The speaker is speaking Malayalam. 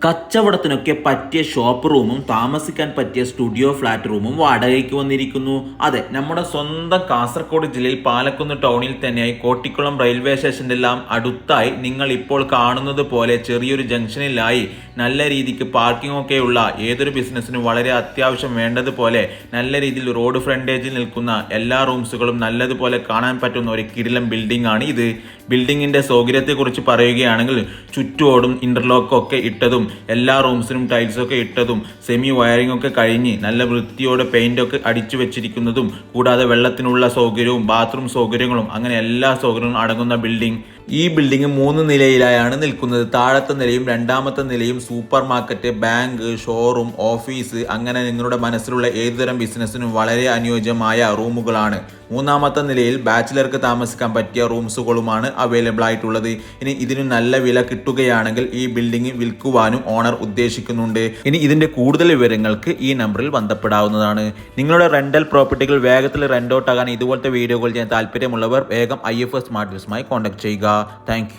കച്ചവടത്തിനൊക്കെ പറ്റിയ ഷോപ്പ് റൂമും താമസിക്കാൻ പറ്റിയ സ്റ്റുഡിയോ ഫ്ലാറ്റ് റൂമും വാടകയ്ക്ക് വന്നിരിക്കുന്നു. അതെ, നമ്മുടെ സ്വന്തം കാസർഗോഡ് ജില്ലയിൽ പാലക്കുന്ന് ടൗണിൽ തന്നെയായി കോട്ടിക്കുളം റെയിൽവേ സ്റ്റേഷൻ്റെ എല്ലാം അടുത്തായി നിങ്ങൾ ഇപ്പോൾ കാണുന്നത് പോലെ ചെറിയൊരു ജംഗ്ഷനിലായി നല്ല രീതിക്ക് പാർക്കിംഗ് ഒക്കെയുള്ള ഏതൊരു ബിസിനസ്സിനും വളരെ അത്യാവശ്യം വേണ്ടതുപോലെ നല്ല രീതിയിൽ റോഡ് ഫ്രണ്ടേജിൽ നിൽക്കുന്ന എല്ലാ റൂംസുകളും നല്ലതുപോലെ കാണാൻ പറ്റുന്ന ഒരു കിടിലം ബിൽഡിംഗ് ആണ് ഇത്. ബിൽഡിങ്ങിന്റെ സൗകര്യത്തെക്കുറിച്ച് പറയുകയാണെങ്കിൽ ചുറ്റോടും ഇന്റർലോക്ക് ഒക്കെ ഇട്ടതും എല്ലാ റൂംസിനും ടൈൽസ് ഒക്കെ ഇട്ടതും സെമി വയറിംഗ് ഒക്കെ കഴിഞ്ഞ് നല്ല വൃത്തിയോടെ പെയിന്റ് ഒക്കെ അടിച്ചു വെച്ചിരിക്കുന്നതും കൂടാതെ വെള്ളത്തിനുള്ള സൗകര്യവും ബാത്റൂം സൗകര്യങ്ങളും അങ്ങനെ എല്ലാ സൗകര്യങ്ങളും അടങ്ങുന്ന ബിൽഡിംഗ്. ഈ ബിൽഡിംഗ് 3 നിലയിലായാണ് നിൽക്കുന്നത്. താഴത്തെ നിലയും രണ്ടാമത്തെ നിലയും super market, bank, showroom, office അങ്ങനെ നിങ്ങളുടെ മനസ്സിലുള്ള ഏതുതരം ബിസിനസ്സിനും വളരെ അനുയോജ്യമായ റൂമുകളാണ്. മൂന്നാമത്തെ നിലയിൽ ബാച്ചിലർക്ക് താമസിക്കാൻ പറ്റിയ റൂംസുകളുമാണ് അവൈലബിൾ ആയിട്ടുള്ളത്. ഇനി ഇതിന് നല്ല വില കിട്ടുകയാണെങ്കിൽ ഈ ബിൽഡിംഗ് വിൽക്കുവാനും ഓണർ ഉദ്ദേശിക്കുന്നുണ്ട്. ഇനി ഇതിന്റെ കൂടുതൽ വിവരങ്ങൾക്ക് ഈ നമ്പറിൽ ബന്ധപ്പെടാവുന്നതാണ്. നിങ്ങളുടെ റെന്റൽ പ്രോപ്പർട്ടികൾ വേഗത്തിൽ റെന്റ് ഔട്ട് ആകാൻ ഇതുപോലത്തെ വീഡിയോകൾ ചെയ്യാൻ താല്പര്യമുള്ളവർ വേഗം IFS സ്മാർട്ട് ഡീൽസുമായി കോൺടാക്ട് ചെയ്യുക. താങ്ക്